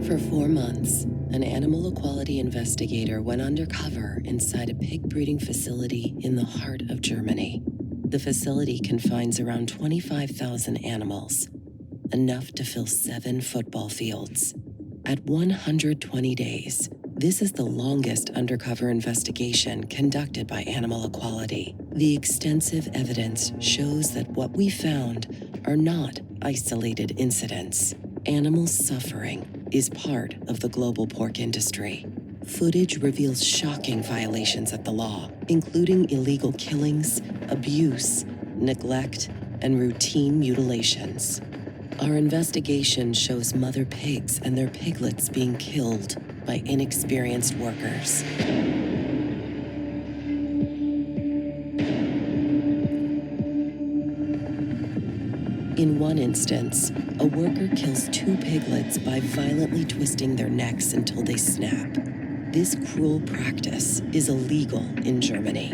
For 4 months, an animal equality investigator went undercover inside a pig breeding facility in the heart of Germany. The facility confines around 25,000 animals, enough to fill 7 football fields. At 120 days, this is the longest undercover investigation conducted by Animal Equality. The extensive evidence shows that what we found are not isolated incidents. Animal suffering is part of the global pork industry. Footage reveals shocking violations of the law, including illegal killings, abuse, neglect, and routine mutilations. Our investigation shows mother pigs and their piglets being killed by inexperienced workers. In one instance, a worker kills 2 piglets by violently twisting their necks until they snap. This cruel practice is illegal in Germany.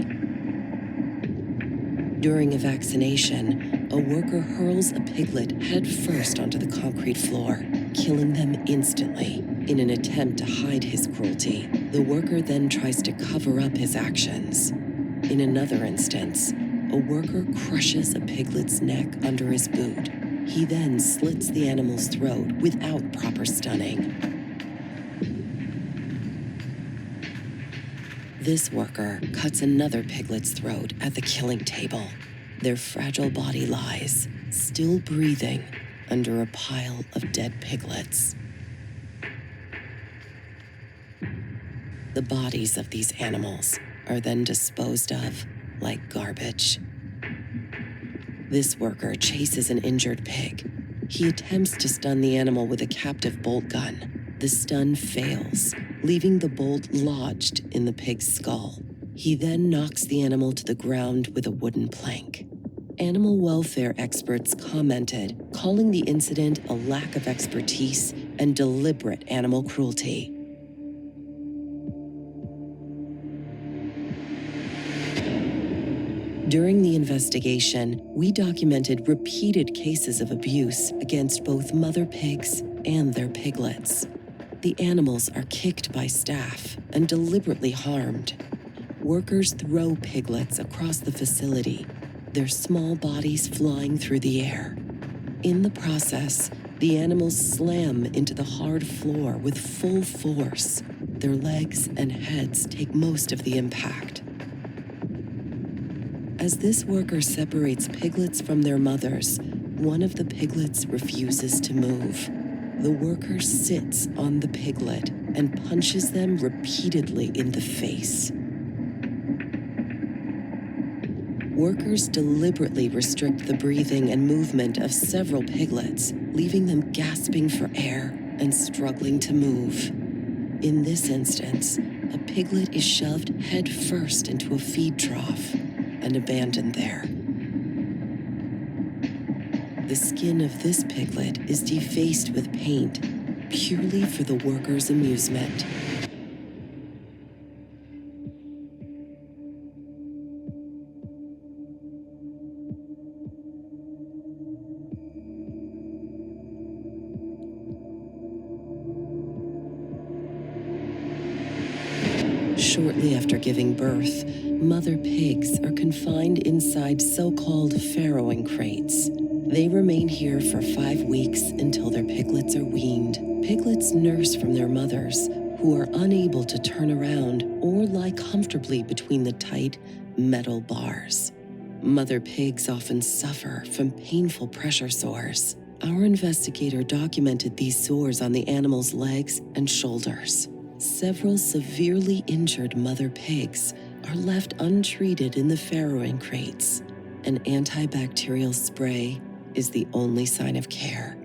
During a vaccination, a worker hurls a piglet headfirst onto the concrete floor, killing them instantly. In an attempt to hide his cruelty, the worker then tries to cover up his actions. In another instance, a worker crushes a piglet's neck under his boot. He then slits the animal's throat without proper stunning. This worker cuts another piglet's throat at the killing table. Their fragile body lies, still breathing, under a pile of dead piglets. The bodies of these animals are then disposed of like garbage. This worker chases an injured pig. He attempts to stun the animal with a captive bolt gun. The stun fails, leaving the bolt lodged in the pig's skull. He then knocks the animal to the ground with a wooden plank. Animal welfare experts commented, calling the incident a lack of expertise and deliberate animal cruelty. During the investigation, we documented repeated cases of abuse against both mother pigs and their piglets. The animals are kicked by staff and deliberately harmed. Workers throw piglets across the facility, their small bodies flying through the air. In the process, the animals slam into the hard floor with full force. Their legs and heads take most of the impact. As this worker separates piglets from their mothers, one of the piglets refuses to move. The worker sits on the piglet and punches them repeatedly in the face. Workers deliberately restrict the breathing and movement of several piglets, leaving them gasping for air and struggling to move. In this instance, a piglet is shoved head first into a feed trough and abandoned there. The skin of this piglet is defaced with paint, purely for the workers' amusement. Shortly after giving birth, mother pigs are confined inside so-called farrowing crates. They remain here for 5 weeks until their piglets are weaned. Piglets nurse from their mothers, who are unable to turn around or lie comfortably between the tight metal bars. Mother pigs often suffer from painful pressure sores. Our investigator documented these sores on the animal's legs and shoulders. Several severely injured mother pigs are left untreated in the farrowing crates. An antibacterial spray is the only sign of care.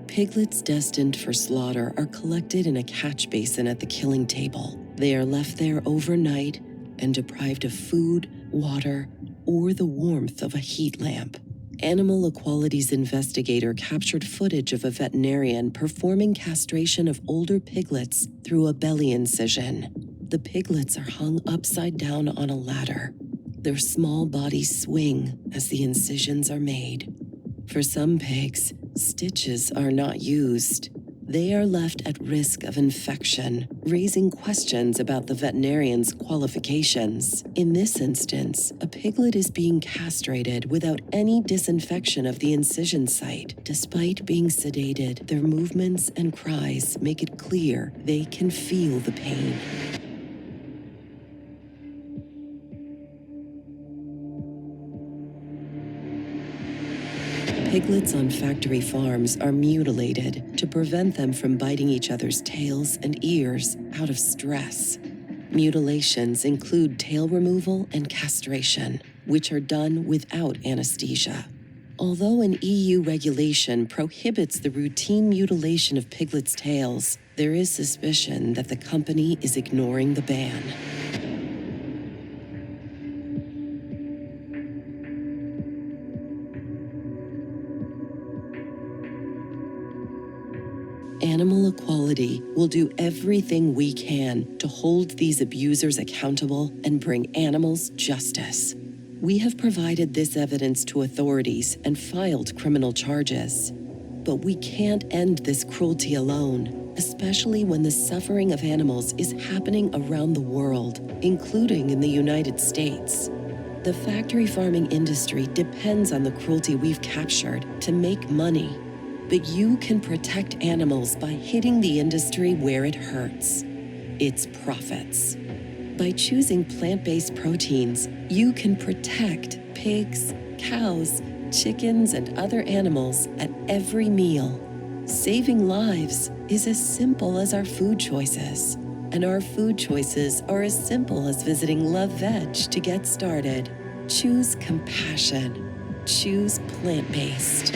Piglets destined for slaughter are collected in a catch basin at the killing table. They are left there overnight and deprived of food, water, or the warmth of a heat lamp. Animal Equality's investigator captured footage of a veterinarian performing castration of older piglets through a belly incision. The piglets are hung upside down on a ladder. Their small bodies swing as the incisions are made. For some pigs, stitches are not used. They are left at risk of infection, raising questions about the veterinarian's qualifications. In this instance, a piglet is being castrated without any disinfection of the incision site. Despite being sedated, their movements and cries make it clear they can feel the pain. Piglets on factory farms are mutilated to prevent them from biting each other's tails and ears out of stress. Mutilations include tail removal and castration, which are done without anesthesia. Although an EU regulation prohibits the routine mutilation of piglets' tails, there is suspicion that the company is ignoring the ban. Animal Equality will do everything we can to hold these abusers accountable and bring animals justice. We have provided this evidence to authorities and filed criminal charges. But we can't end this cruelty alone, especially when the suffering of animals is happening around the world, including in the United States. The factory farming industry depends on the cruelty we've captured to make money. But you can protect animals by hitting the industry where it hurts: its profits. By choosing plant-based proteins, you can protect pigs, cows, chickens, and other animals at every meal. Saving lives is as simple as our food choices. And our food choices are as simple as visiting Love Veg to get started. Choose compassion. Choose plant-based.